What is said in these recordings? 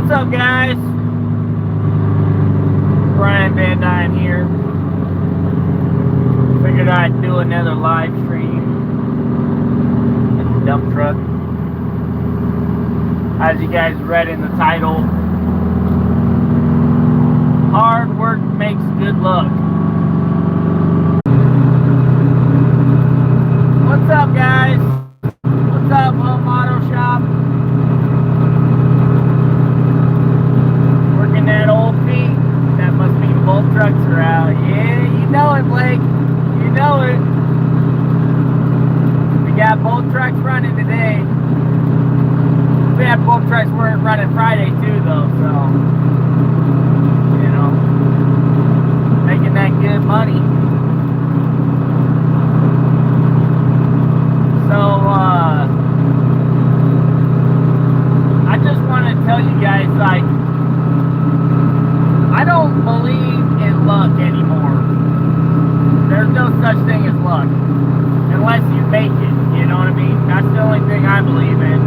What's up, guys? Brian VANDUYN here. Figured I'd do another live stream in the dump truck. As you guys read in the title, hard work makes good luck. What's up, guys? What's up, Home Auto Shop? Working that old feet. That must mean both trucks are out. Yeah, you know it, Blake. You know it. We got both trucks running today. We had both trucks running Friday too, though, so you know, making that good money. So I just want to tell you guys, like, I don't believe in luck anymore. There's no such thing as luck unless you make it. You know what I mean? That's the only thing I believe in.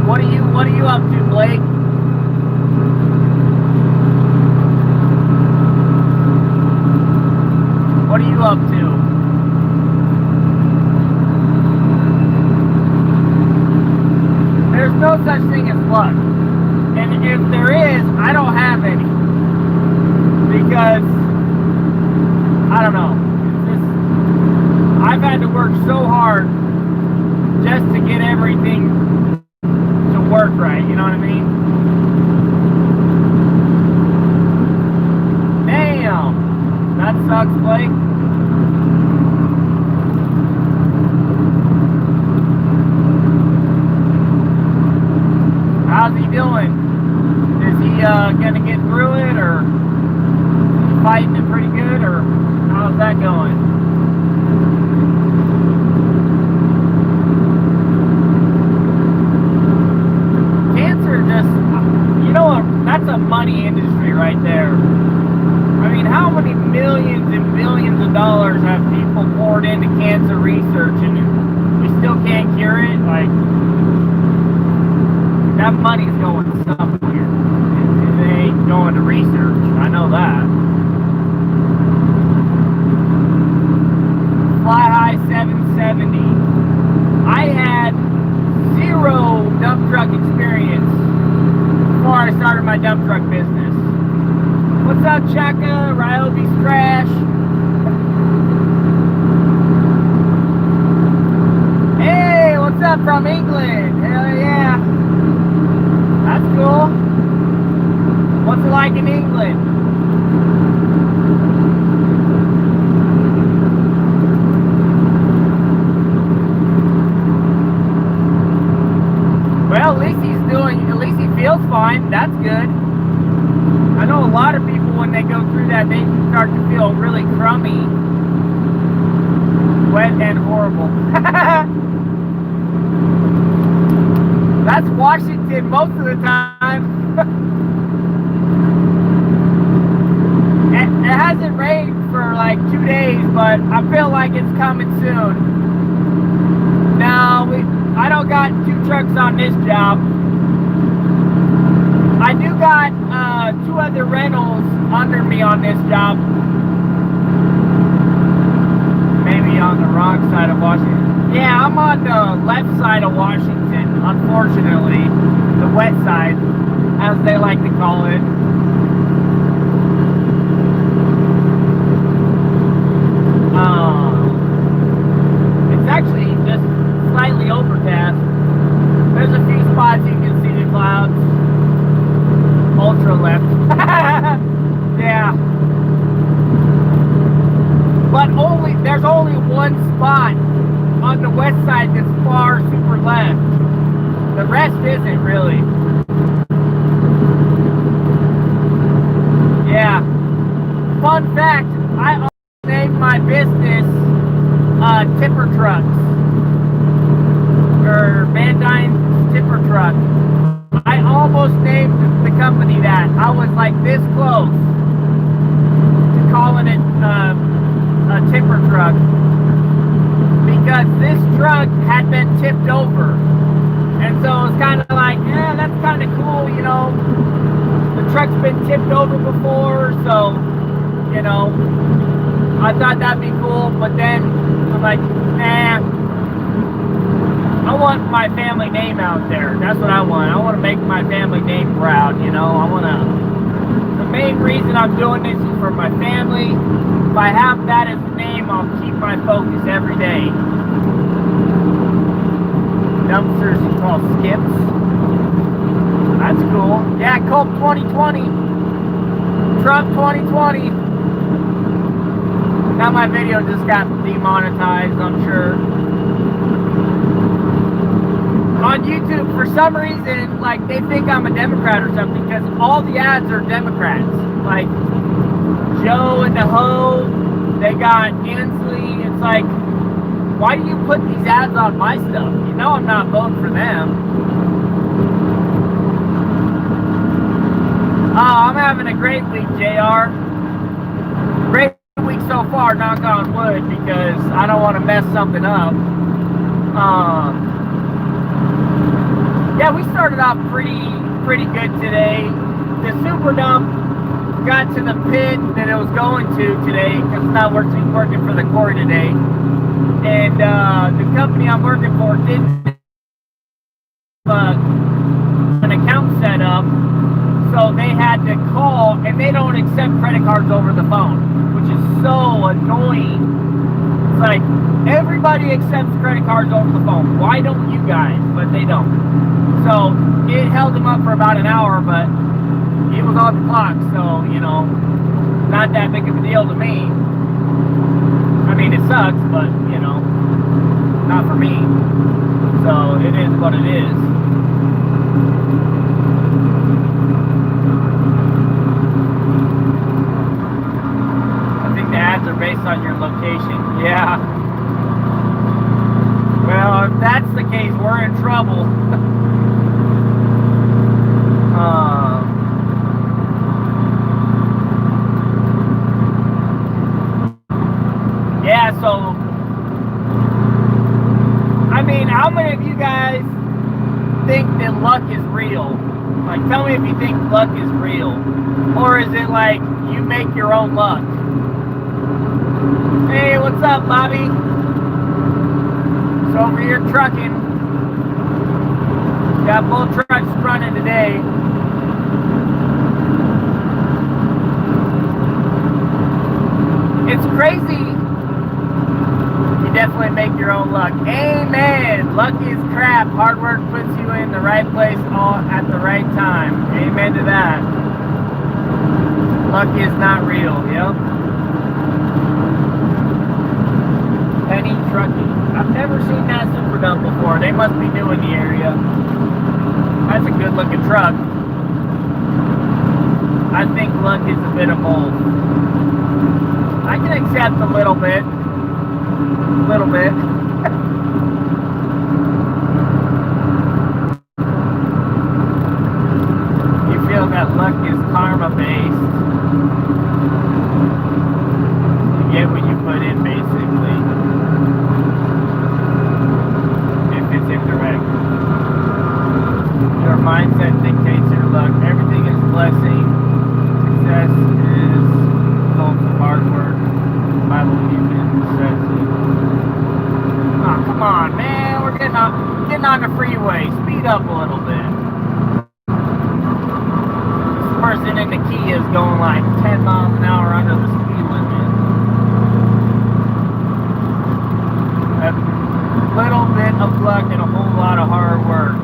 What are you up to, Blake? What are you up to? There's no such thing as luck. And if there is, I don't have any. Because, I don't know. It's just, I've had to work so hard just to get everything to work right, you know what I mean? Damn! That sucks, Blake. How's he doing? Is he gonna get through it, or fighting it pretty good, or how's that going? Cancer just, you know, that's a money industry right there. I mean, how many millions and billions of dollars have people poured into cancer research, and we still can't cure it? Like, that money's going somewhere. It ain't going to research. I know that. Fly High 770. I had zero dump truck experience before I started my dump truck business. What's up, Chaka? Ryobi's Trash. Hey, what's up from England? Hell yeah. That's cool. What's it like in England? Well, at least he feels fine. That's good. I know a lot of people, when they go through that, they start to feel really crummy, wet, and horrible. That's Washington most of the time. It hasn't rained for like 2 days, but I feel like it's coming soon. Now, I don't got 2 trucks on this job. I do got 2 other rentals under me on this job. Maybe on the wrong side of Washington. Yeah, I'm on the left side of Washington, unfortunately. The wet side, as they like to call it. It's actually just slightly overcast. There's a few spots you can see the clouds. Ultra left. Yeah. But there's only one spot on the west side that's far super left. The rest isn't really. Yeah. Fun fact, I named my business Tipper Trucks. Or VANDUYN Tipper Truck. I almost named the company that. I was like this close to calling it a tipper truck. Because because this truck had been tipped over. And so it's kind of like, yeah, that's kind of cool, you know. The truck's been tipped over before, so, you know, I thought that'd be cool. But then I'm like, nah, I want my family name out there. That's what I want. I want to make my family name proud, you know. I want to, the main reason I'm doing this is for my family. If I have that as the name, I'll keep my focus every day. Dumpsters you call skips. That's cool. Yeah, Colt 2020. Trump 2020. Now my video just got demonetized, I'm sure. On YouTube, for some reason, like, they think I'm a Democrat or something, because all the ads are Democrats. Like, Joe and the Ho, they got Inslee. It's like, why do you put these ads on my stuff? You know I'm not voting for them. Oh, I'm having a great week, JR. Great week so far, knock on wood, because I don't want to mess something up. Yeah, we started off pretty good today. The super dump got to the pit that it was going to today, because it's not working for the quarry today. And the company I'm working for didn't have an account set up, so they had to call, and they don't accept credit cards over the phone, which is so annoying. It's like, everybody accepts credit cards over the phone. Why don't you guys? But they don't. So it held him up for about an hour, but he was on the clock, so, you know, not that big of a deal to me. I mean, it sucks, but, you know, not for me. So it is what it is. I think the ads are based on your location. Yeah. Well, if that's the case, we're in trouble. Yeah, so, I mean, how many of you guys think that luck is real? Like, tell me if you think luck is real. Or is it like, you make your own luck? Hey, what's up, Bobby? So over here trucking. Got both trucks running today. It's crazy. You definitely make your own luck. Amen. Luck is crap. Hard work puts you in the right place all at the right time. Amen to that. Luck is not real. Yep. Penny Trucking. I've never seen that super dump before. They must be new in the area. That's a good looking truck. I think luck is a bit of both. I can accept a little bit. A little bit. You feel that luck is karma based. You get what you put in, basically. If it's indirect. Your mindset dictates your luck. Everything is blessing. Success is result of hard work. The Bible even says it. Oh, come on, man. We're getting on the freeway. Speed up a little bit. This person in the Kia is going like 10 miles an hour under the speed limit. A little bit of luck and a whole lot of hard work.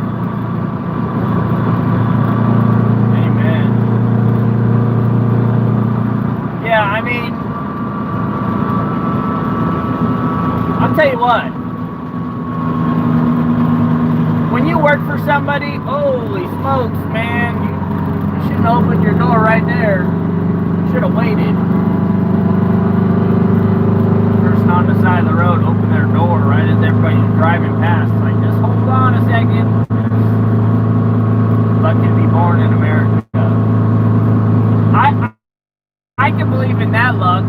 Amen. Yeah, I mean, I'll tell you what. When you work for somebody, holy smokes, man, you shouldn't have opened your door right there. You should have waited. Person on the side of the road opened their door right as everybody's driving past. Like, just hold on a second. Luck can be born in America. I can believe in that luck.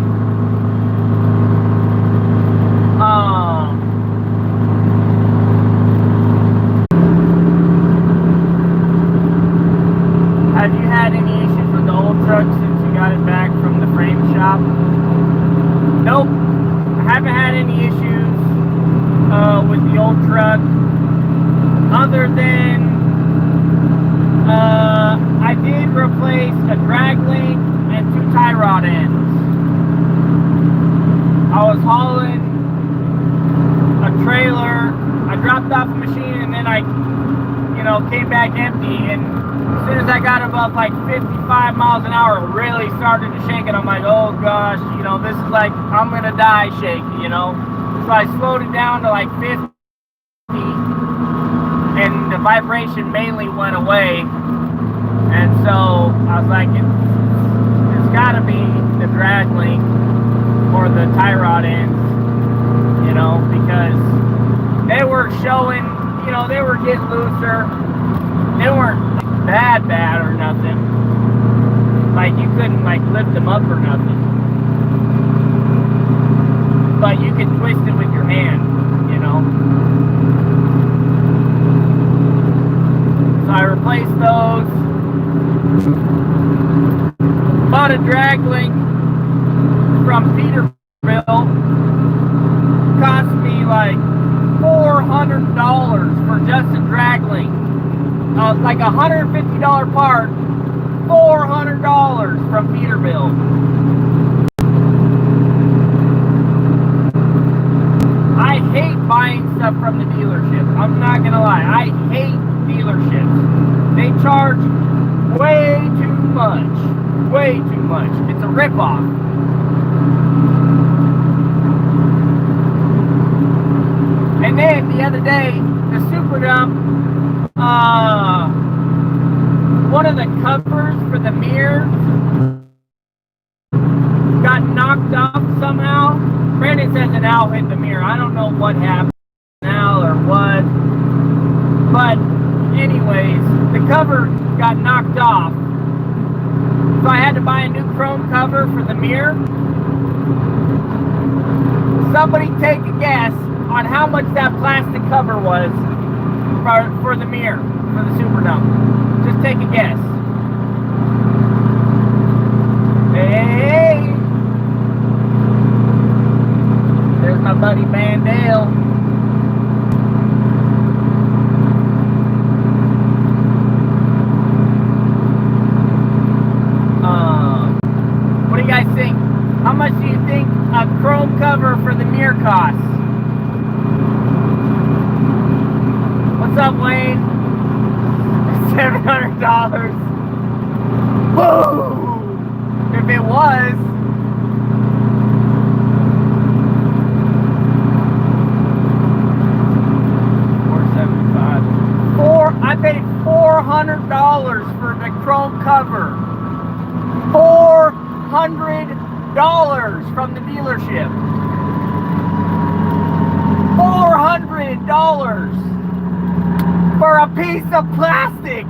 haven't had any issues with the old truck, other than I did replace a drag link and 2 tie rod ends. I was hauling a trailer. I dropped off the machine and then I, came back empty. And as soon as I got above like 55 miles an hour, it really started to shake. And I'm like, oh gosh, this is like, I'm gonna die shaky, So I slowed it down to like 50, and the vibration mainly went away. And so I was like, it's gotta be the drag link or the tie rod ends, because they were showing, they were getting looser. They weren't bad or nothing. Like you couldn't like lift them up or nothing. But you could twist it with your hand, So I replaced those. Bought a drag link from Peterbilt. Cost me like $400 for just a drag link. Like $150 part, $400 from Peterbilt. I hate buying stuff from the dealership. I'm not gonna lie. I hate dealerships. They charge way too much. Way too much. It's a ripoff. And then the other day, the Super Dump, one of the covers for the mirrors got knocked off somehow. Brandon says an owl hit the mirror. I don't know what happened, an owl or what. But anyways, the cover got knocked off. So I had to buy a new chrome cover for the mirror. Somebody take a guess on how much that plastic cover was for the mirror, for the Super Dump. Just take a guess. Hey! There's my buddy Mandel. What do you guys think? How much do you think a chrome cover for the mirror costs? What's up, Wayne? $700. Whoa! If it was, I paid $400 for the chrome cover. $400 from the dealership. $400 for a piece of plastic.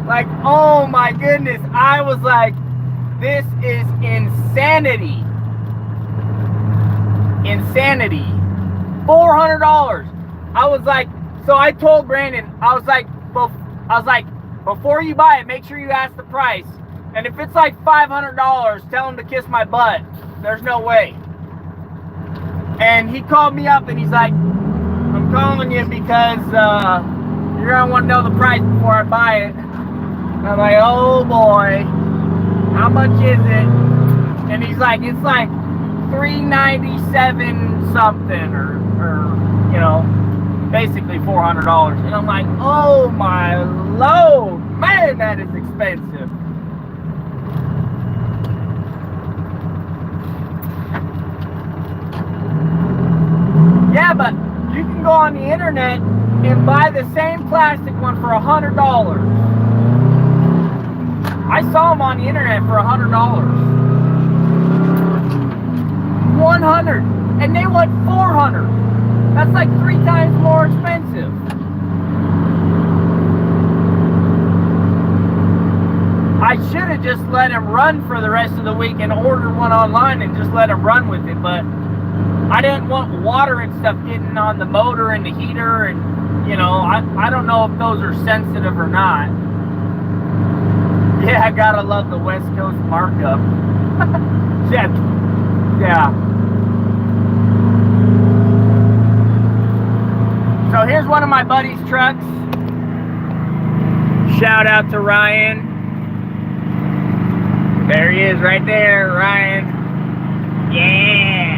Like, oh my goodness. I was like, this is insanity. Insanity. $400. I was like, so I told Brandon, I was like, before you buy it, make sure you ask the price. And if it's like $500, tell him to kiss my butt. There's no way. And he called me up and he's like, I'm calling you because you're gonna want to know the price before I buy it. And I'm like, oh boy, how much is it? And he's like, it's like $397 something, or basically $400. And I'm like, oh my Lord, man, that is expensive. Yeah, but you can go on the internet and buy the same plastic one for $100. I saw them on the internet for $100. 100, and they want 400. That's like 3 times more expensive. I should have just let him run for the rest of the week and ordered one online and just let him run with it, but I didn't want water and stuff getting on the motor and the heater, and I don't know if those are sensitive or not. Yeah, I gotta love the West Coast markup. Yeah. one of my buddy's trucks. Shout out to Ryan. There he is right there, Ryan. Yeah.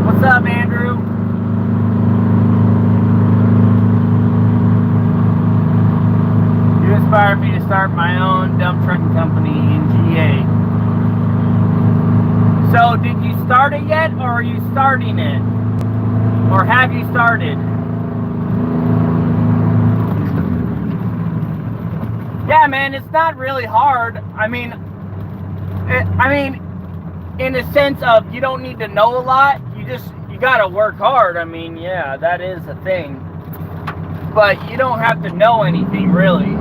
What's up, Andrew? Inspired me to start my own dump trucking company in GA. So did you start it yet, or are you starting it? Or have you started? Yeah, man, it's not really hard. I mean, in a sense of you don't need to know a lot. You gotta work hard. I mean, yeah, that is a thing. But you don't have to know anything, really.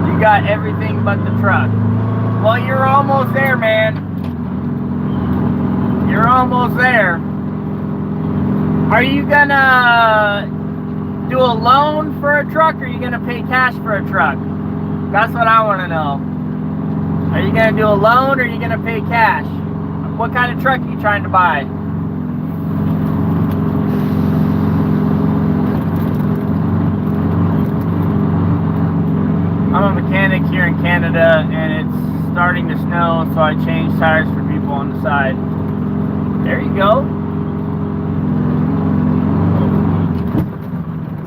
You got everything but the truck. Well, you're almost there, man. You're almost there. Are you gonna do a loan for a truck, or are you gonna pay cash for a truck? That's what I want to know. Are you gonna do a loan, or are you gonna pay cash? What kind of truck are you trying to buy? I'm a mechanic here in Canada, and it's starting to snow, so I changed tires for people on the side. There you go.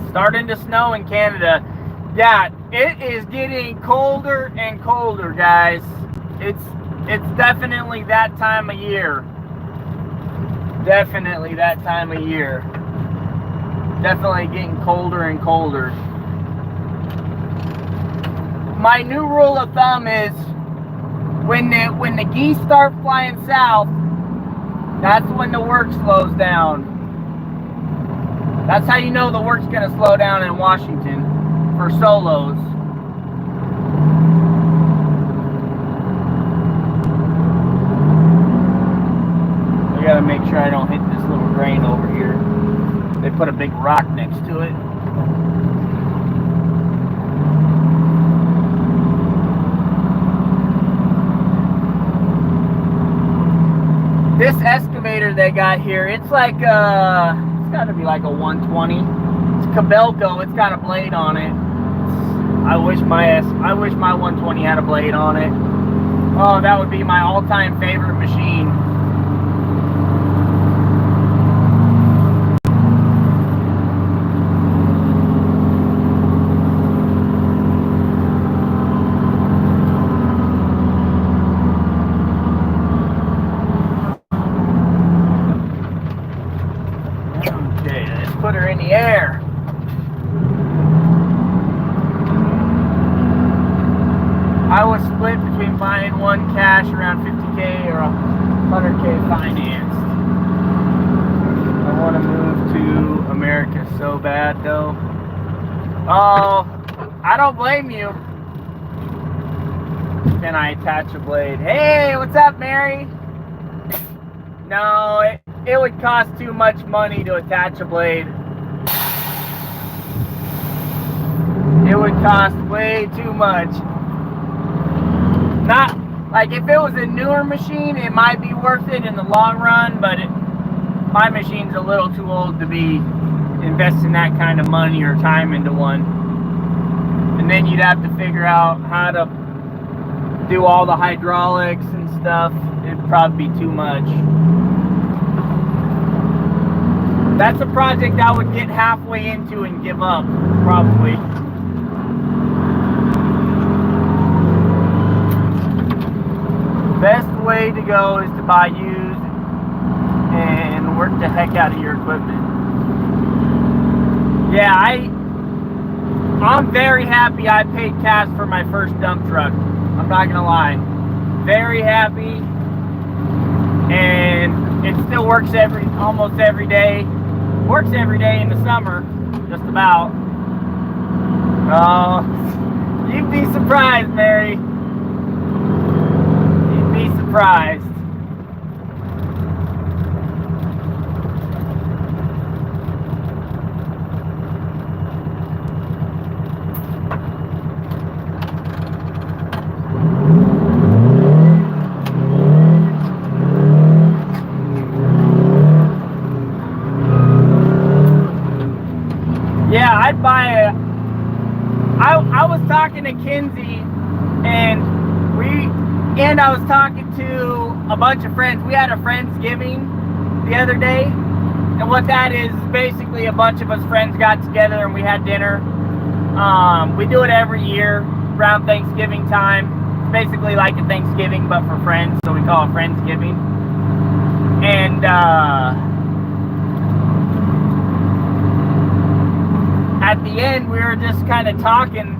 It's starting to snow in Canada. Yeah, it is getting colder and colder, guys. It's definitely that time of year. Definitely that time of year. Definitely getting colder and colder. My new rule of thumb is when the geese start flying south, that's when the work slows down. That's how you know the work's gonna slow down in Washington for solos. I gotta make sure I don't hit this little drain over here. They put a big rock next to it. This excavator they got here, it's like it's got to be like a 120. It's Cabelco. It's got a blade on it. I wish my 120 had a blade on it. Oh, that would be my all-time favorite machine. Put her in the air. I was split between buying one cash around 50K or 100K financed. I want to move to America so bad though. Oh, I don't blame you. Can I attach a blade? Hey, what's up, Mary? No, it would cost too much money to attach a blade. It would cost way too much. Not like if it was a newer machine, it might be worth it in the long run, but my machine's a little too old to be investing that kind of money or time into one. And then you'd have to figure out how to do all the hydraulics and stuff. It'd probably be too much. That's a project I would get halfway into and give up, probably. Best way to go is to buy used and work the heck out of your equipment. Yeah, I'm very happy I paid cash for my first dump truck. I'm not gonna lie. Very happy. And it still works almost every day. Works every day in the summer, just about. Oh, you'd be surprised, Mary. surprised. Yeah, I'd buy a... I was talking to Kinsey, and I was talking to a bunch of friends. We had a Friendsgiving the other day, and what that is basically a bunch of us friends got together and we had dinner. We do it every year around Thanksgiving time. It's basically like a Thanksgiving, but for friends, so we call it Friendsgiving. And at the end, we were just kind of talking,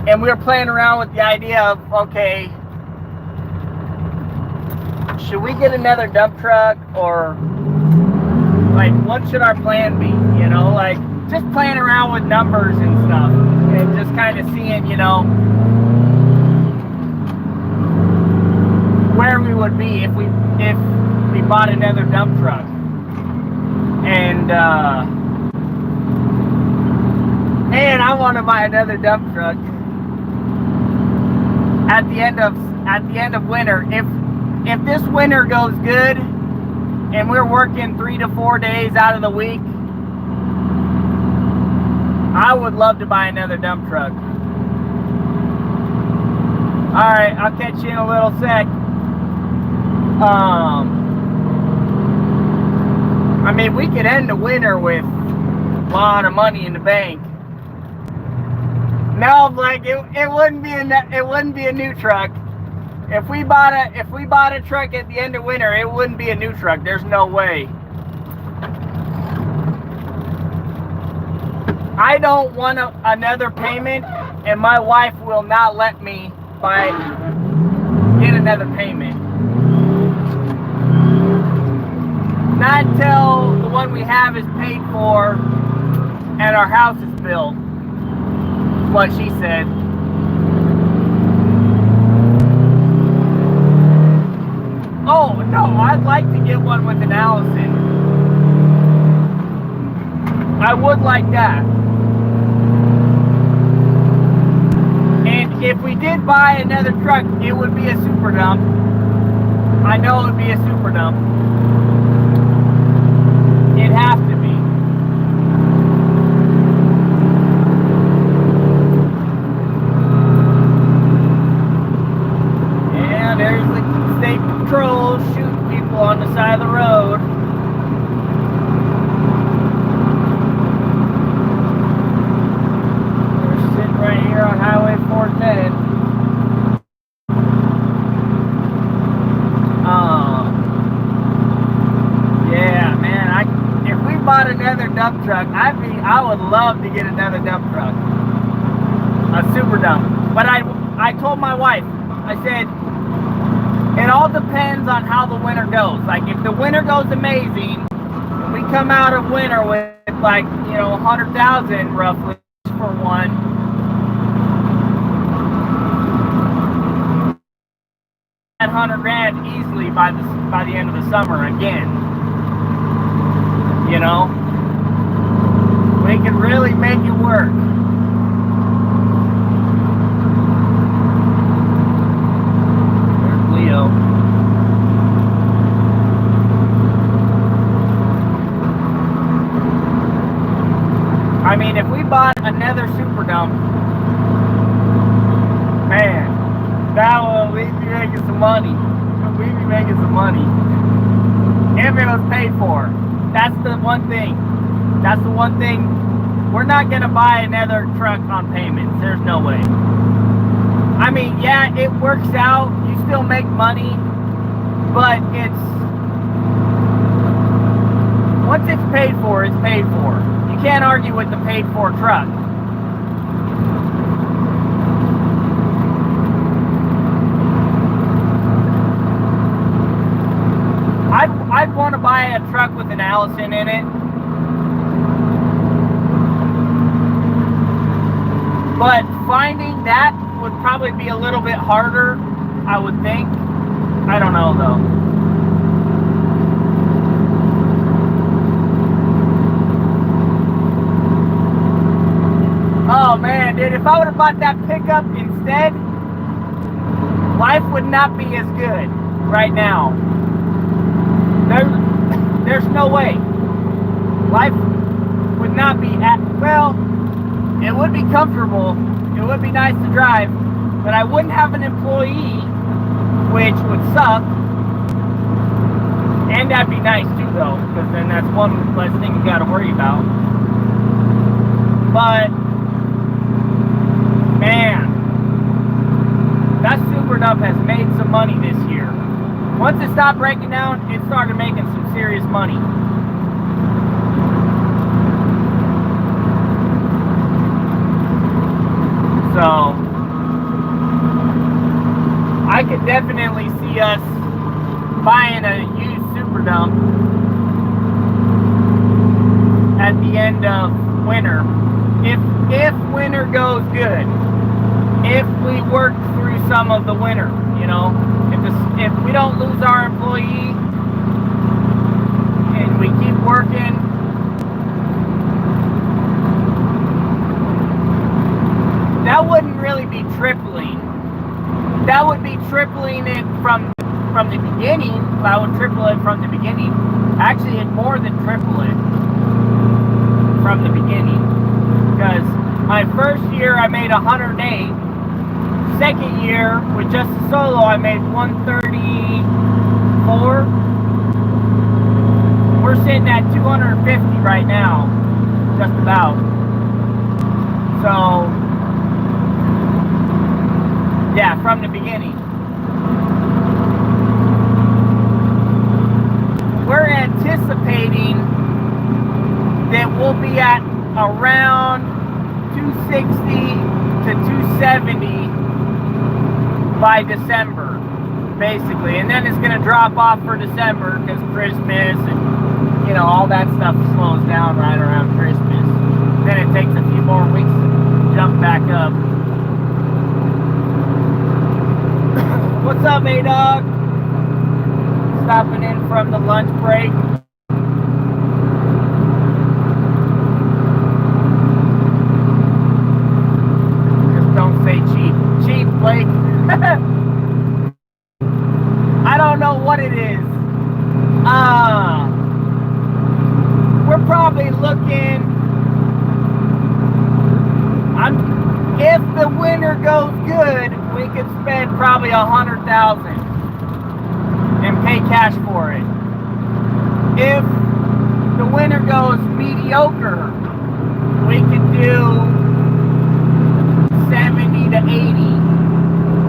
and we were playing around with the idea of, okay, should we get another dump truck, or like, what should our plan be? You know, like, just playing around with numbers and stuff, and just kind of seeing, you know, where we would be if we bought another dump truck. And I want to buy another dump truck at the end of winter. If this winter goes good and we're working 3 to 4 days out of the week, I would love to buy another dump truck. Alright, I'll catch you in a little sec. I mean, we could end the winter with a lot of money in the bank. No, like it wouldn't be a new truck. If we bought a truck at the end of winter, it wouldn't be a new truck. There's no way. I don't want another payment, and my wife will not let me get another payment. Not until the one we have is paid for and our house is built. What she said. Oh no, I'd like to get one with an Allison. I would like that. And if we did buy another truck, it would be a super dump. I know it would be a super dump. It'd have to be. Yeah, there's the state patrol shooting people on the side of the road. They're sitting right here on Highway 410. Yeah, man, if we bought another dump truck, I would love to get another dump truck. A super dump. But I told my wife, I said, it all depends on how the winter goes. Like, if the winter goes amazing, and we come out of winter with, like, you know, 100,000 roughly for one, that 100 grand easily by the end of the summer again. You know, we can really make it work. There's Leo. I mean, if we bought another super dump, man, we'd be making some money. We'd be making some money. If it was paid for. That's the one thing. That's the one thing. We're not going to buy another truck on payments. There's no way. I mean, yeah, it works out. You still make money. But once it's paid for, it's paid for. You can't argue with the paid for truck. I'd want to buy a truck with an Allison in it. But finding that would probably be a little bit harder, I would think. I don't know though. Oh man, dude, if I would have bought that pickup instead, life would not be as good right now. There's no way. Life would not be well, it would be comfortable, it would be nice to drive, but I wouldn't have an employee, which would suck. And that'd be nice too though, because then that's one less thing you gotta worry about. But man, that Super Dump has made some money this year. Once it stopped breaking down, it started making some serious money. So I could definitely see us buying a used Super Dump at the end of winter. If winter goes good, if we work through some of the winter, you know, if we don't lose our employee and we keep working, that wouldn't really be tripling. That would be tripling it from the beginning. I would triple it from the beginning. Actually, it'd more than triple it from the beginning. Because my first year I made 108. Second year with just a solo I made 134. We're sitting at 250 right now, just about. So yeah, from the beginning. We're anticipating that we'll be at around 260 to 270 by December, basically. And then it's going to drop off for December because Christmas and, you know, all that stuff slows down right around Christmas. Then it takes a few more weeks to jump back up. What's up, A-Dog? Stopping in from the lunch break. Just don't say cheap. Cheap, Blake. I don't know what it is. We're probably looking... if the winter goes good, we could spend probably $100,000 and pay cash for it. If the winter goes mediocre, we could do 70 to 80.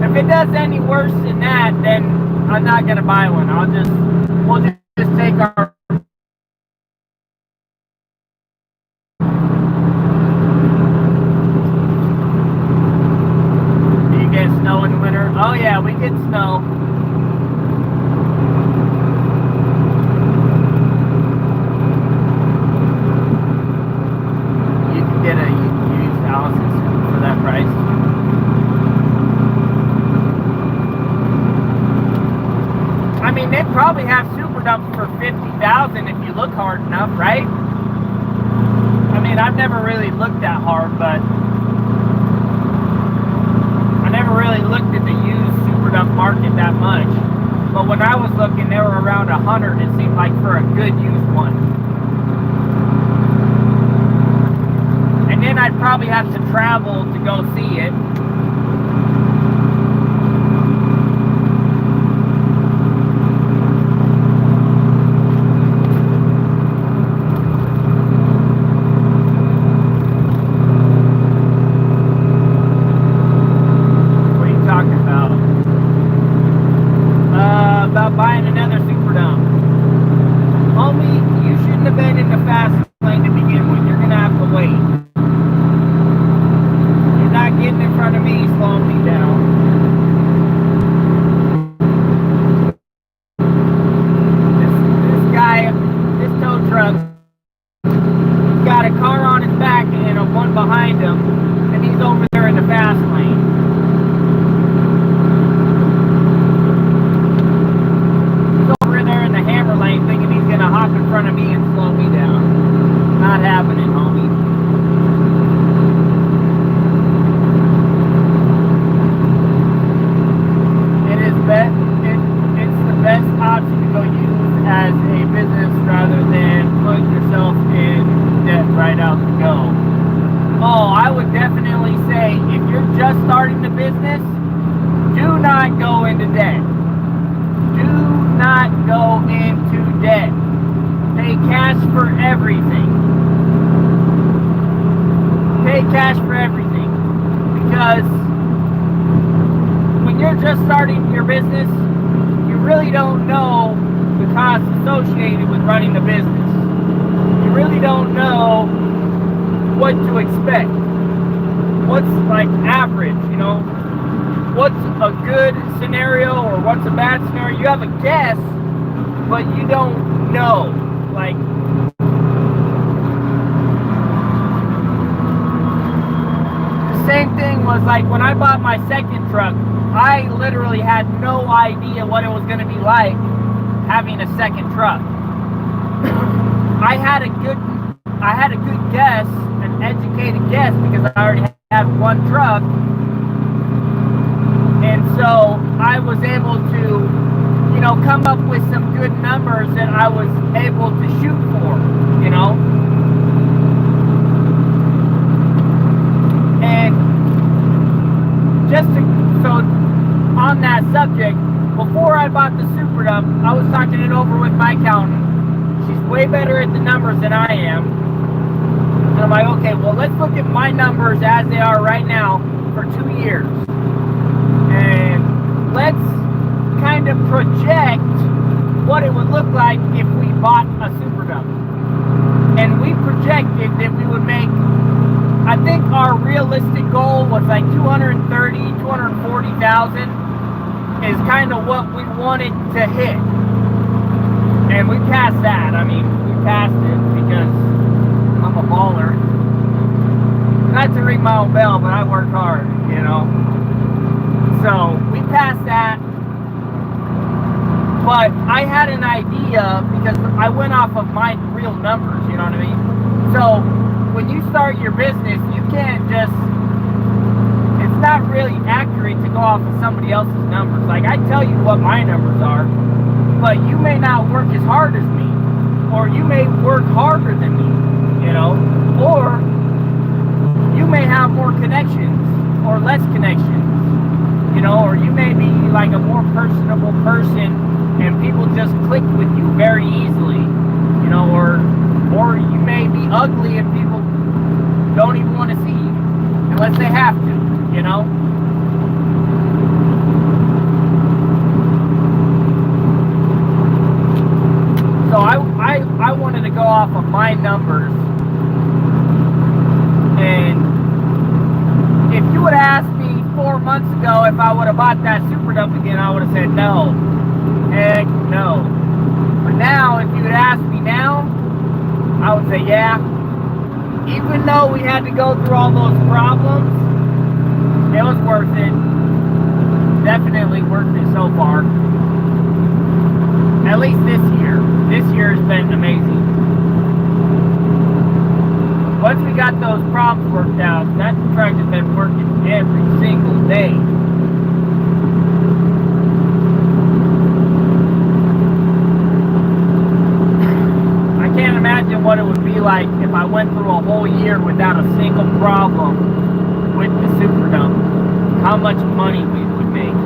If it does any worse than that, then I'm not gonna buy one. We'll just take our... Snow in the winter. Oh yeah, we get snow. You can get a used Allison for that price. I mean, they'd probably have Super Dumps for $50,000 if you look hard enough, right? I mean, I've never really looked that hard, but never really looked at the used Super Dump market that much, but when I was looking, they were around 100. It seemed like for a good used one, and then I'd probably have to travel to go see it. Buying another Super Dump. Homie, you shouldn't have been in the fast lane to begin with. You're gonna have to wait. You're not getting in front of me, slowing me down. This guy, this tow truck, got a car on his back and a one behind him, and he's over there in the fast lane. running a business, do not go into debt. Do not go into debt. Pay cash for everything. Pay cash for everything. Because when you're just starting your business, you really don't know the costs associated with running a business. You really don't know what to expect. What's like average, you know? What's a good scenario or what's a bad scenario? You have a guess, but you don't know. Like, the same thing was like when I bought my second truck, I literally had no idea what it was going to be like having a second truck. I had a good guess, an educated guess, because I already had one truck. And so I was able to, you know, come up with some good numbers that I was able to shoot for, you know. And just so on that subject, before I bought the Super Dump, I was talking it over with my accountant. She's way better at the numbers than I am. And I'm like, okay, well, let's look at my numbers as they are right now for 2 years. And let's kind of project what it would look like if we bought a Super Dump. And we projected that we would make, I think our realistic goal was like 230,000, 240,000 is kind of what we wanted to hit. And we passed that. I mean, we passed it because I'm a baller. Not to ring my own bell, but I work hard, you know. So we passed that. But I had an idea because I went off of my real numbers, you know what I mean? So when you start your business, you can't just, it's not really accurate to go off of somebody else's numbers. Like, I tell you what my numbers are, but you may not work as hard as me, or you may work harder than me, you know, or you may have more connections or less connections, you know, or you may be like a more personable person and people just click with you very easily, you know, or you may be ugly and people don't even want to see you unless they have to, you know. So I wanted to go off of my numbers, and if you would have asked me 4 months ago if I would have bought that Super Dump again, I would have said no. Heck no. But now, if you would ask me now, I would say yeah. Even though we had to go through all those problems, it was worth it. Definitely worth it so far. At least this year. This year has been amazing. Once we got those problems worked out, that truck has been working every single day. I can't imagine what it would be like if I went through a whole year without a single problem with the Super Dump. How much money we would make.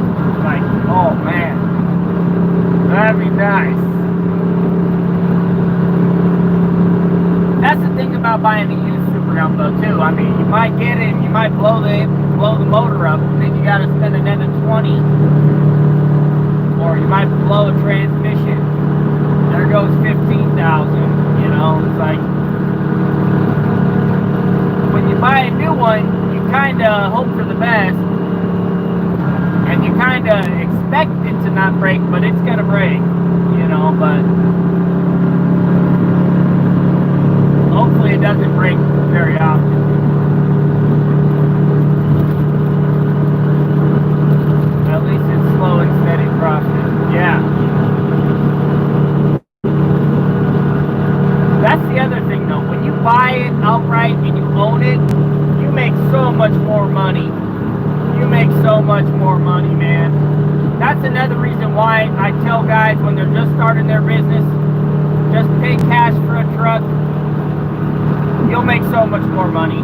Like, oh man. That'd be nice. That's the thing about buying a used Super Dump though too. I mean, you might get it and you might blow the motor up, and then you gotta spend another 20. Or you might blow a transmission. There goes 15,000, you know. It's like, when you buy a new one, you kinda hope for the best. And you kinda expect it to not break, but it's gonna break, you know, but hopefully it doesn't break very often. At least it's slow and steady process. Yeah. That's the other thing though. When you buy it outright and you own it, you make so much more money. You make so much more money, man. That's another reason why I tell guys when they're just starting their business, just pay cash for a truck. You'll make so much more money.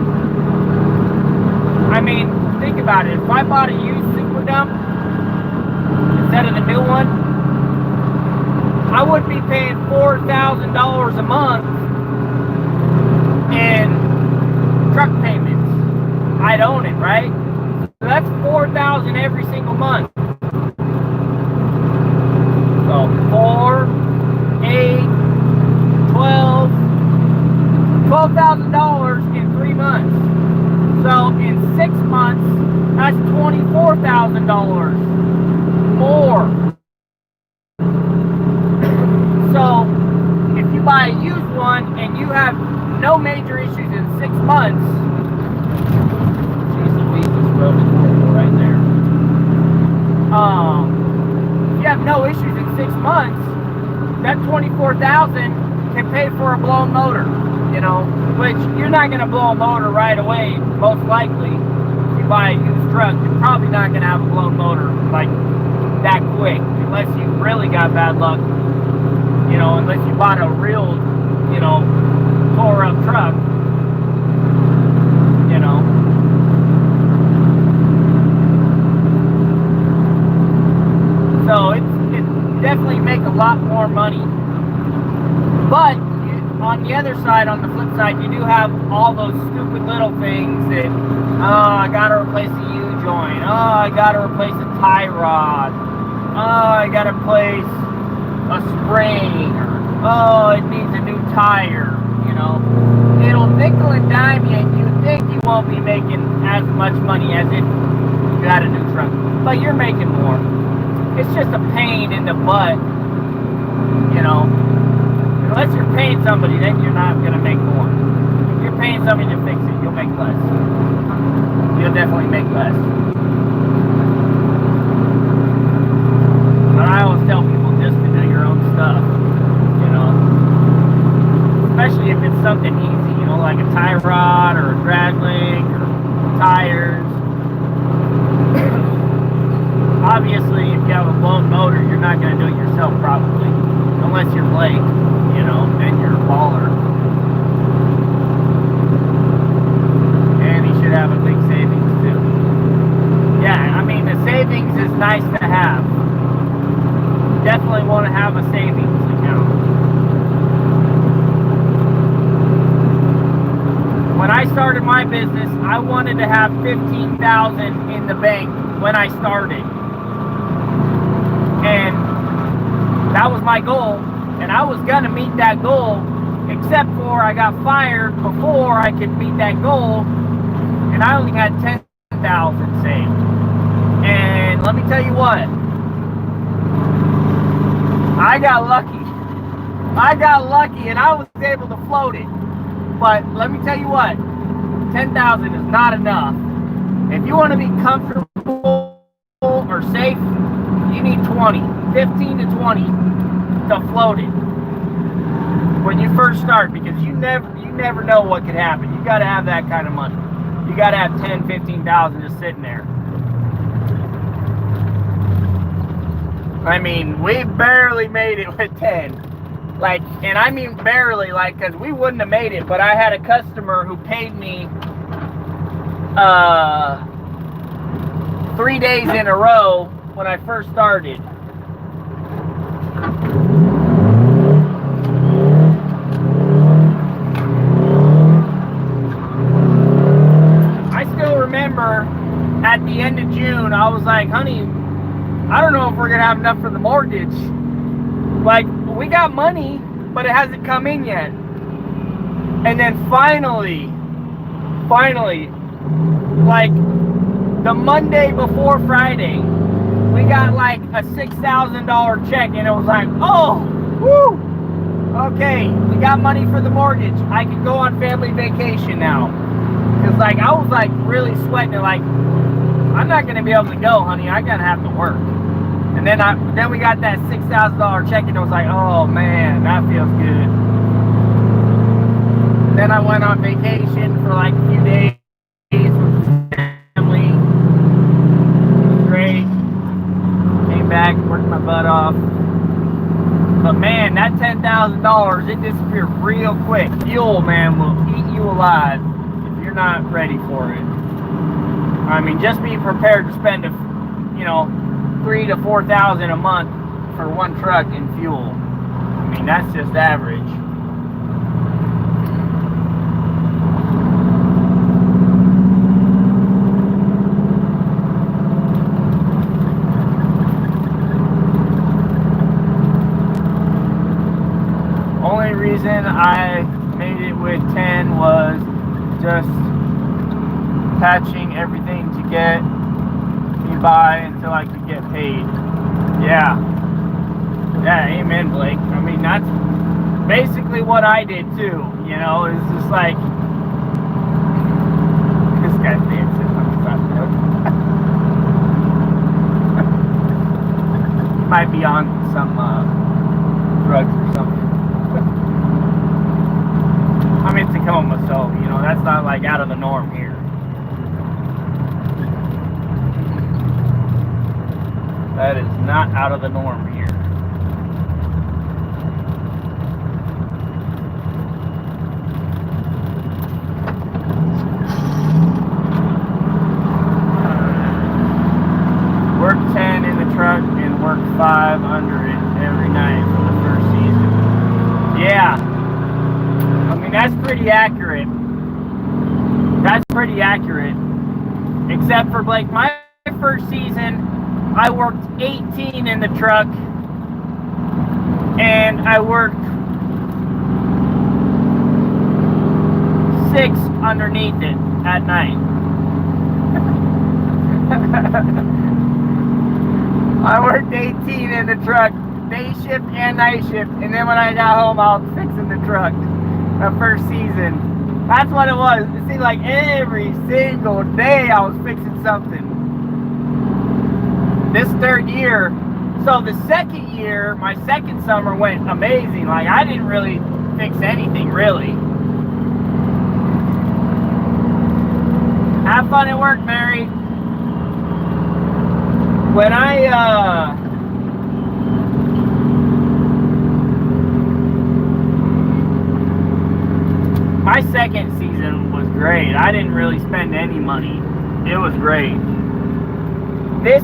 I mean, think about it. If I bought a used Super Dump instead of the new one, I would be paying $4,000 a month in truck payments. I'd own it, right? So that's $4,000 every single month. So 4, 8, 12, $12,000 in 3 months. So in 6 months, that's $24,000 more. So if you buy a used one and you have no major issues in 6 months, geez Louise, this road is horrible right there. If you have no issues in 6 months, that $24,000 can pay for a blown motor, you know, which you're not going to blow a motor right away, most likely. If you buy a used truck, you're probably not going to have a blown motor like that quick, unless you really got bad luck, you know, unless you bought a real, you know, tore up truck, you know. So it definitely make a lot more money. But on the other side, on the flip side, you do have all those stupid little things that, oh, I gotta replace the U-joint, oh, I gotta replace a tie rod, oh, I gotta replace a spring, or, oh, it needs a new tire, you know. It'll nickel and dime you, and you think you won't be making as much money as if you got a new truck, but you're making more. It's just a pain in the butt, you know. Unless you're paying somebody, then you're not going to make more. If you're paying somebody to fix it, you'll make less. You'll definitely make less. But I always tell people just to do your own stuff, you know. Especially if it's something easy, you know, like a tie rod or a drag link or tires. Obviously, if you have a blown motor, you're not going to do it yourself probably. Unless you're Blake, you know, and you're a baller. And he should have a big savings too. Yeah, I mean, the savings is nice to have. Definitely want to have a savings account. When I started my business, I wanted to have $15,000 in the bank when I started. And that was my goal, and I was gonna meet that goal, except for I got fired before I could meet that goal, and I only had $10,000 saved. And let me tell you what, I got lucky. And I was able to float it. But let me tell you what, 10,000 is not enough. If you want to be comfortable or safe, you need 20, 15 to 20 to float it when you first start, because you never know what could happen. You got to have that kind of money. You got to have 10, 15,000 just sitting there. I mean, we barely made it with 10. Like, and I mean barely, like, because we wouldn't have made it, but I had a customer who paid me 3 days in a row when I first started. I still remember at the end of June, I was like, honey, I don't know if we're going to have enough for the mortgage. Like, we got money, but it hasn't come in yet. And then finally, like the Monday before Friday, we got like a $6,000 check, and it was like, oh, woo, okay, we got money for the mortgage. I can go on family vacation now. Because like I was like really sweating it, like I'm not gonna be able to go, honey. I gotta have to work. And then we got that $6,000 check, and it was like, oh man, that feels good. Then I went on vacation for like a few days with family. It was great. Came back, worked my butt off. But man, that $10,000, it disappeared real quick. Fuel, man, will eat you alive if you're not ready for it. I mean, just be prepared to spend, you know, $3,000 to $4,000 a month for one truck in fuel. I mean, that's just average. Only reason I made it with 10 was just patching everything to get me by until I could get paid. Yeah. Yeah, amen, Blake. I mean, that's basically what I did too. You know, it's just like, this guy's dancing on the side of the road. He might be on some drugs or something. I'm in Tacoma, so, you know, that's not like out of the norm here. That is not out of the norm here. Work 10 in the truck and work 5 under it every night for the first season. Yeah. I mean, that's pretty accurate. That's pretty accurate. Except for Blake, my first season, I worked 18 in the truck, and I worked 6 underneath it at night. I worked 18 in the truck, day shift and night shift, and then when I got home, I was fixing the truck. The first season, that's what it was. It seemed like every single day I was fixing something. This third year, so the second year, my second summer went amazing. Like, I didn't really fix anything, really. Have fun at work, Mary. When my second season was great. I didn't really spend any money. It was great. This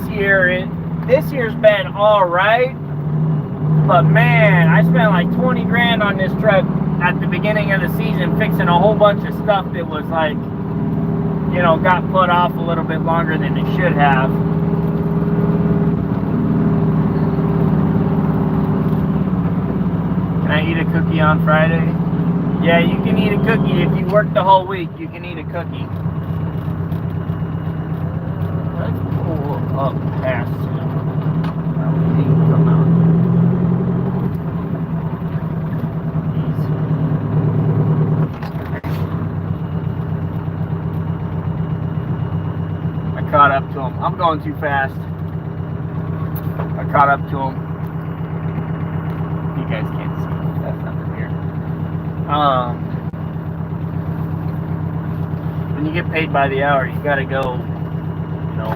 year's been all right, but man, I spent like 20 grand on this truck at the beginning of the season fixing a whole bunch of stuff that was like, you know, got put off a little bit longer than it should have. Can I eat a cookie on Friday? Yeah, you can eat a cookie if you work the whole week. You can eat a cookie. Let's pull up past him. Come out. I caught up to him. I'm going too fast. I caught up to him. You guys can't see. That's nothing here. When you get paid by the hour, you gotta go, you know,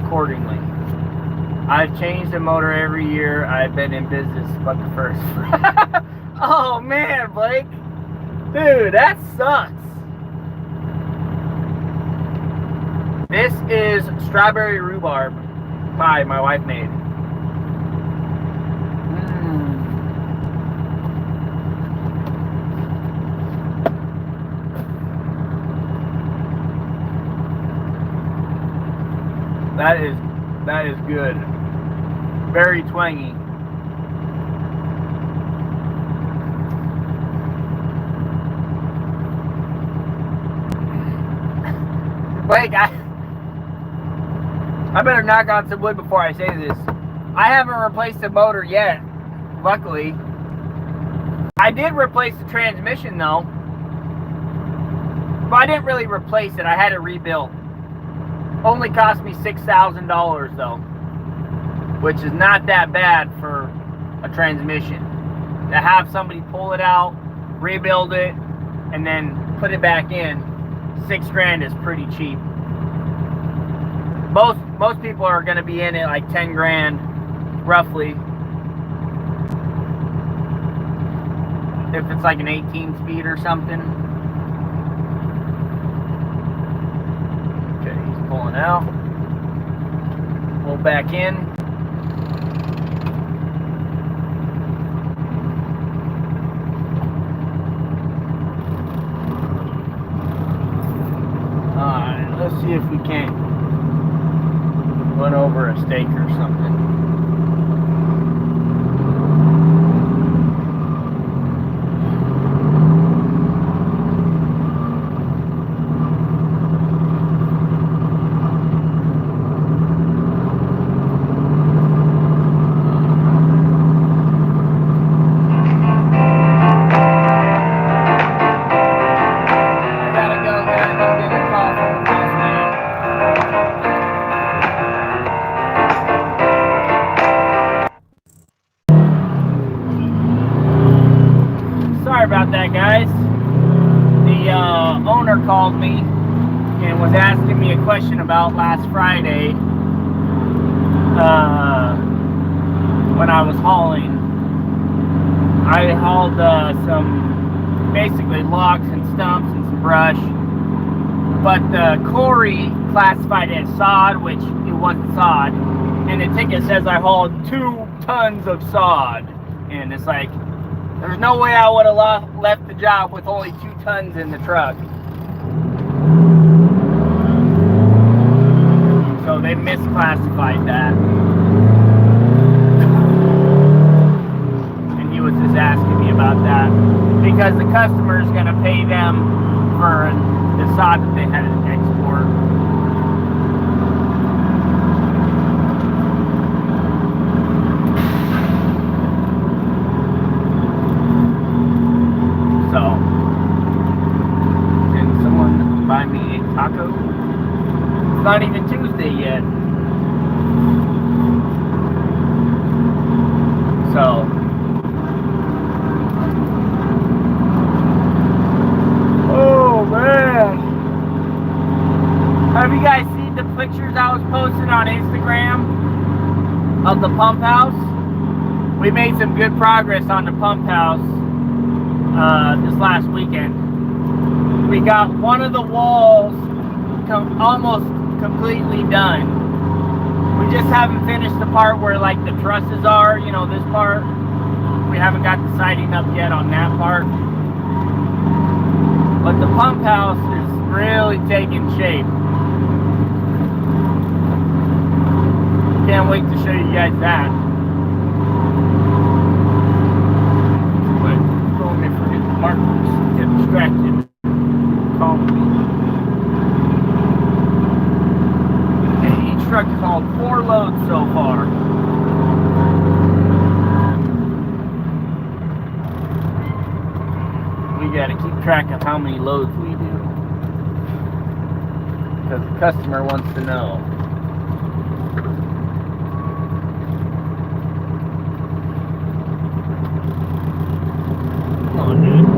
accordingly. I've changed the motor every year I've been in business, but the first. Oh man, Blake, dude, that sucks. This is strawberry rhubarb pie my wife made. That is good. Very twangy. Blake, I better knock on some wood before I say this. I haven't replaced the motor yet, luckily. I did replace the transmission though. But I didn't really replace it. I had it rebuilt. Only cost me $6,000 though, which is not that bad for a transmission. To have somebody pull it out, rebuild it, and then put it back in, $6 grand is pretty cheap. Most people are going to be in it like 10 grand, roughly. If it's like an 18 speed or something. on out. Pull back in. Alright, let's see if we can't run over a stake or something. Sorry about that, guys. The owner called me and was asking me a question about last Friday when I was hauling. I hauled some basically logs and stumps and some brush, but the quarry classified as sod, which it wasn't sod, and the ticket says I hauled 2 tons of sod, and it's like, there's no way I would have left the job with only 2 tons in the truck. So they misclassified that. And he was just asking me about that. Because the customer is going to pay them for the sod that they had to export. So, can someone buy me a taco? It's not even Tuesday yet. So, oh man. Have you guys seen the pictures I was posting on Instagram of the pump house? We made some good progress on the pump house this last weekend. We got one of the walls almost completely done. We just haven't finished the part where like the trusses are, you know, this part. We haven't got the siding up yet on that part. But the pump house is really taking shape. Can't wait to show you guys that. Markers, get distracted. Call me. And each truck has hauled 4 loads so far. We gotta keep track of how many loads we do. Because the customer wants to know. Come on, dude.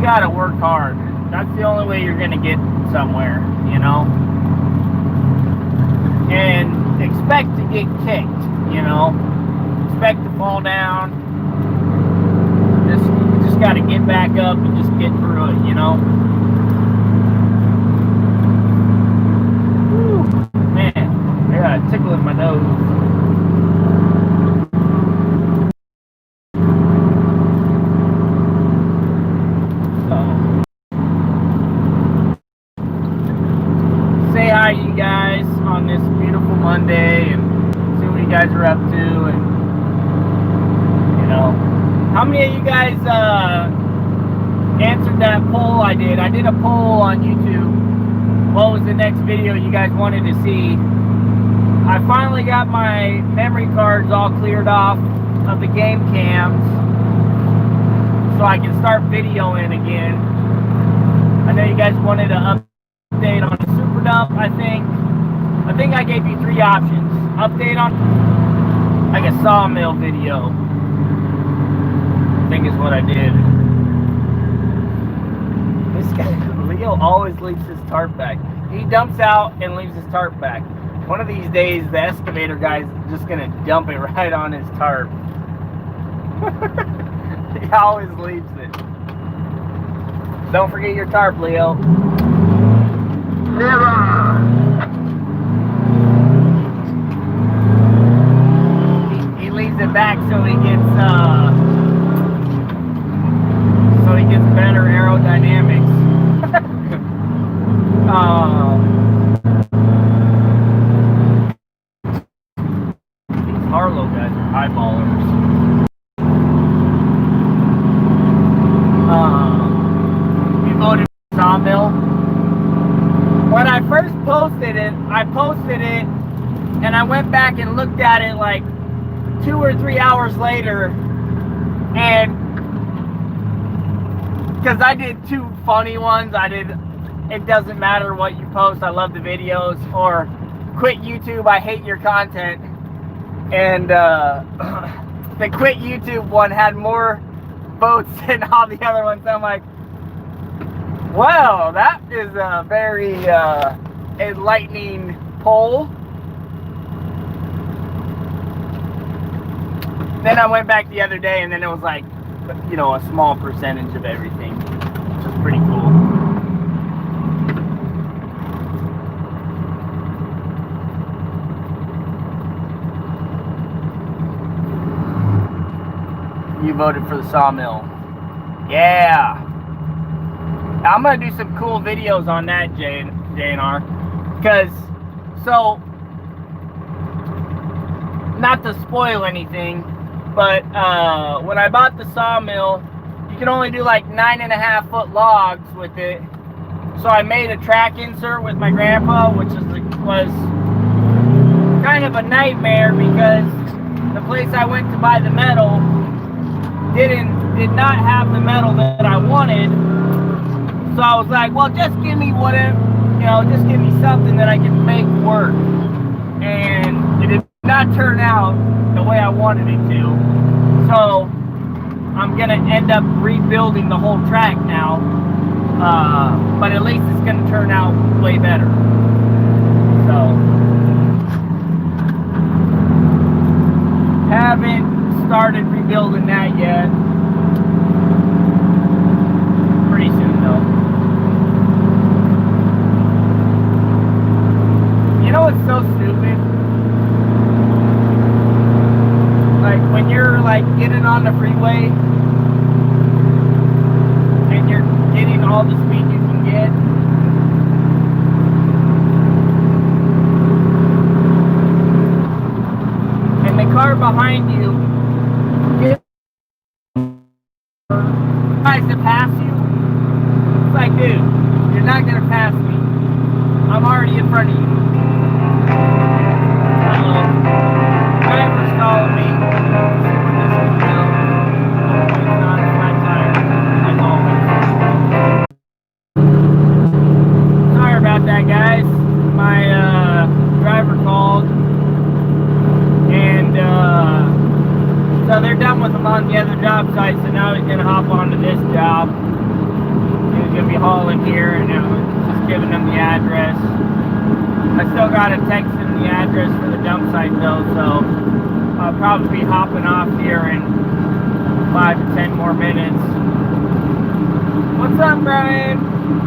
Gotta work hard. That's the only way you're gonna get somewhere, you know. And expect to get kicked, you know. Expect to fall down. Just gotta get back up and just get through it, you know. Whew, man, I got a tickle in my nose. Say hi to you guys on this beautiful Monday and see what you guys are up to, and you know, how many of you guys answered that poll I did? I did a poll on YouTube. What was the next video you guys wanted to see? I finally got my memory cards all cleared off of the game cams so I can start videoing again. I know you guys wanted an update on the super dump, I think. I think I gave you 3 options. Update on like a sawmill video, I think is what I did. This guy, Leo, always leaves his tarp back. He dumps out and leaves his tarp back. One of these days, the excavator guy's just gonna dump it right on his tarp. He always leaves it. Don't forget your tarp, Leo. Never. He leaves it back so he gets better aerodynamics. These Harlow guys are highballers. You voted for Sawmill. When I first posted it, and I went back and looked at it like 2 or 3 hours later, and because I did 2 funny ones. It doesn't matter what you post, I love the videos, or quit YouTube, I hate your content. And the quit YouTube one had more votes than all the other ones. I'm like, well, that is a very enlightening poll. Then I went back the other day, and then it was like, you know, a small percentage of everything, which is pretty cool. You voted for the sawmill. Yeah. I'm going to do some cool videos on that, JNR. Because, so, not to spoil anything, but when I bought the sawmill, you can only do like 9.5-foot logs with it. So I made a track insert with my grandpa, which was kind of a nightmare because the place I went to buy the metal did not have the metal that I wanted. So I was like, well, just give me whatever, you know, just give me something that I can make work. And it did not turn out the way I wanted it to. So I'm gonna end up rebuilding the whole track now. But at least it's gonna turn out way better. So haven't started rebuilding that yet. Pretty soon though. You know what's so stupid? Like when you're like getting on the freeway and you're getting all the speed you can get, and the car behind you tries to pass you. It's like, dude, you're not gonna pass me. I'm already in front of you. Driver's calling me. Sorry about that, guys. My driver called, and so they're done with him on the other job site, so now he's going to hop onto this job. He's going to be hauling here, and just giving them the address. I still got to text him the address for the dump site, though, so I'll probably be hopping off here in 5 to 10 more minutes. What's up, Brian?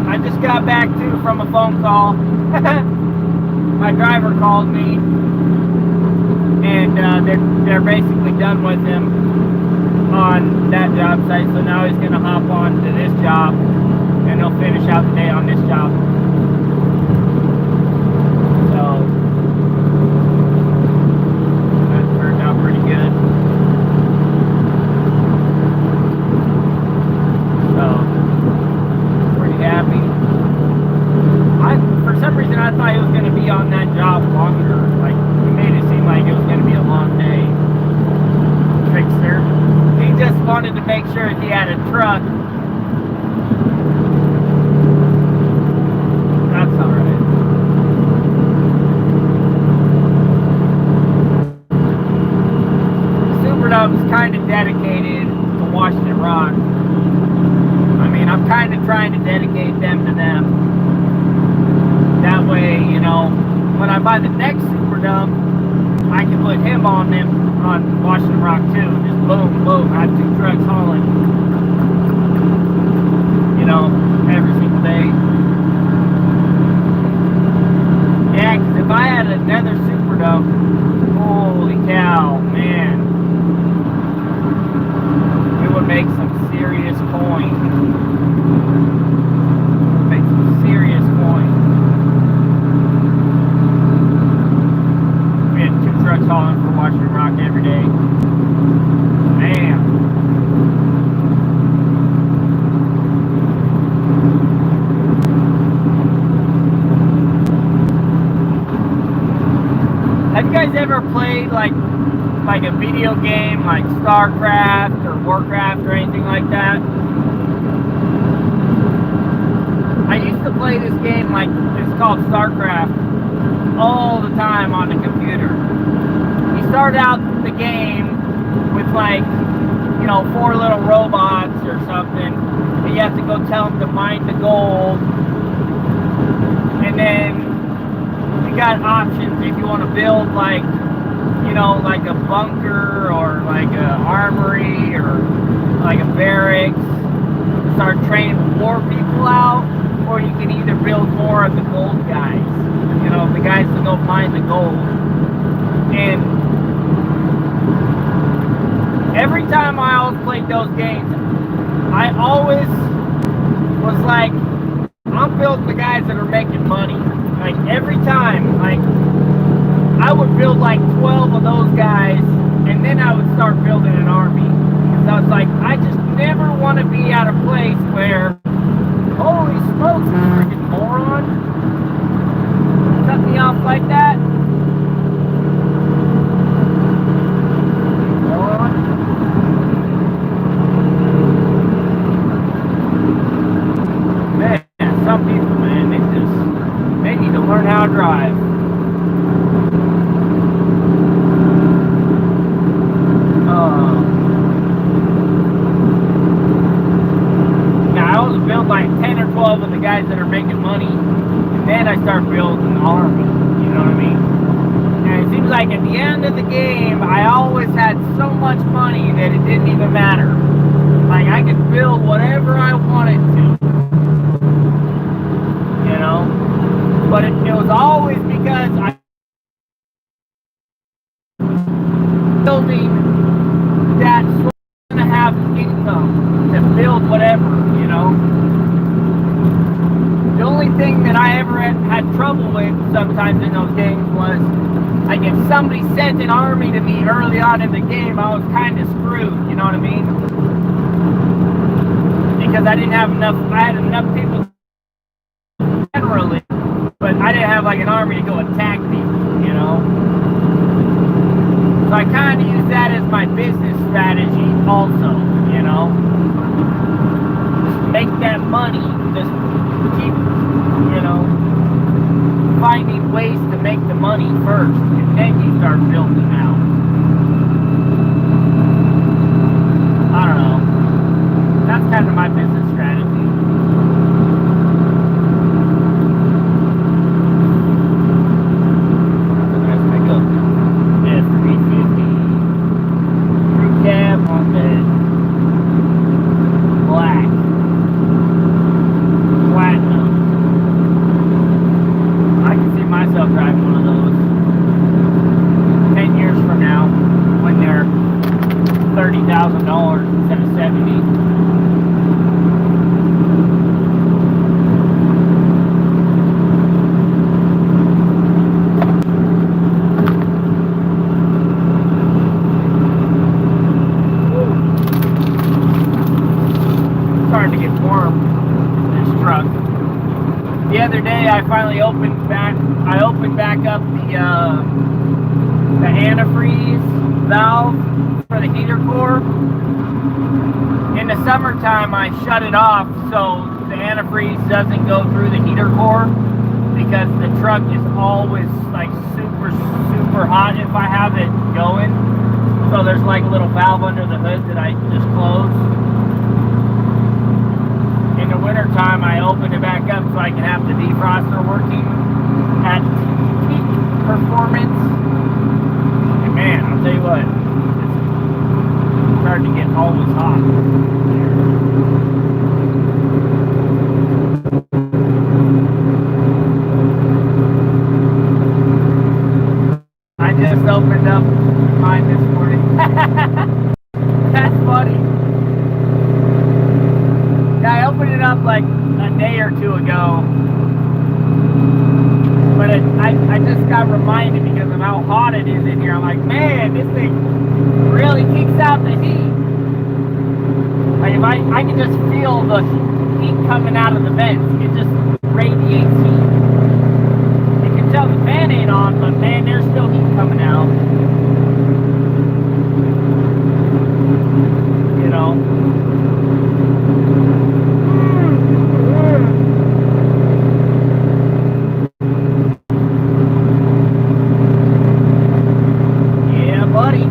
I just got back, too, from a phone call. My driver called me. And they're basically done with him on that job site, so now he's going to hop on to this job, and he'll finish out the day on this job. So that turned out pretty good. So pretty happy. For some reason I thought he was going to be on that job longer. Like, he made it seem like it was going to be a long day. Trickster. He just wanted to make sure he had a truck. when I buy the next super dump, I can put him on Washington Rock too. Just boom, boom. I have 2 trucks hauling, you know, every single day. Yeah, because if I had another super dump, holy cow, man, we would make some serious coin. Make some serious coin. We had 2 trucks hauling for Washington Rock every day. Man. Have you guys ever played like a video game like StarCraft or Warcraft or anything like that? I used to play this game, like, it's called StarCraft, all the time on the computer. You start out the game with, like, you know, 4 little robots or something, and you have to go tell them to mine the gold. And then you got options if you want to build, like, you know, like a bunker or like a armory or like a barracks, start training war people out, or you can either build more of the gold guys, you know, the guys that go mine the gold. And every time I always played those games, I always was like, I'm building the guys that are making money. Like every time, like I would build like 12 of those guys, and then I would start building an army. Because I was like, I just never want to be at a place where, holy smokes, you freaking moron. Cut me off like that. Moron. Man, some people, man, they need to learn how to drive. Now I always build like 10 or 12 of the guys that are making money, and then I start building an army, you know what I mean? And it seems like at the end of the game, I always had so much money that it didn't even matter. Like I could build whatever I wanted to, you know? But it was always because I was building that sort of have income to build whatever, you know. The only thing that I ever had trouble with sometimes in those games was, like, if somebody sent an army to me early on in the game, I was kind of screwed, you know what I mean? Because I didn't have enough, I had enough people generally, but I didn't have like an army to go attack people, you know. So I kind of use that as my business strategy also, you know. Just make that money, just keep, you know, finding ways to make the money first, and then you start building out. I don't know. That's kind of my business strategy. $30,000 instead of 70. Starting to get warm in this truck. The other day I finally opened back up the antifreeze valve for the heater core. In the summertime I shut it off so the antifreeze doesn't go through the heater core, because the truck is always like super hot if I have it going. So there's like a little valve under the hood that I just close. In the winter time I open it back up so I can have the defroster working at peak opened up mine this morning. That's funny. Yeah, I opened it up like a day or two ago. But I just got reminded because of how hot it is in here. I'm like, man, this thing really kicks out the heat. Like if I can just feel the heat coming out of the vents. It just radiates heat. You can tell the fan ain't on, but man, there's still heat coming out. You know? Yeah, buddy.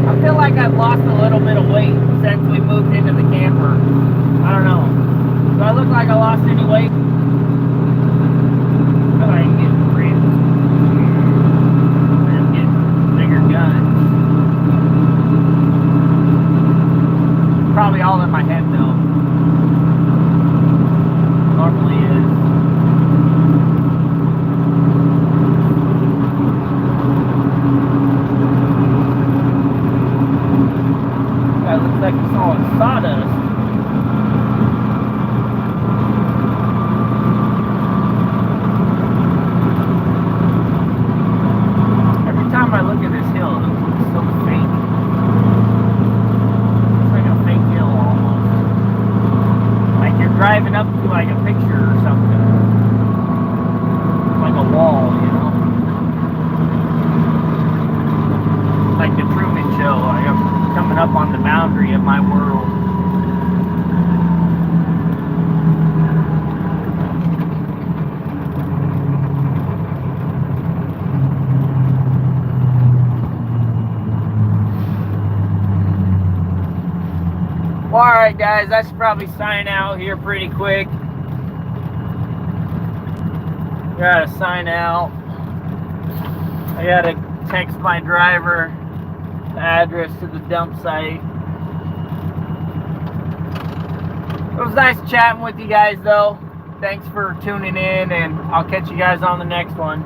I feel like I've lost a little bit of weight since we moved into the camper. I don't know. Do I look like I lost any weight? I feel like I'm getting ripped. I'm getting bigger guns. Probably all in my head though. Normally is. That looks like it's all in sawdust. Every time I look at this hill, it looks so fake. It's like a fake hill almost. Like you're driving up to like a picture or something. Like a wall, you know? Like the Truman Show. Like I'm coming up on the boundary of my world. Well, alright guys, I should probably sign out here pretty quick. Gotta sign out. I gotta text my driver the address to the dump site. It was nice chatting with you guys though. Thanks for tuning in, and I'll catch you guys on the next one.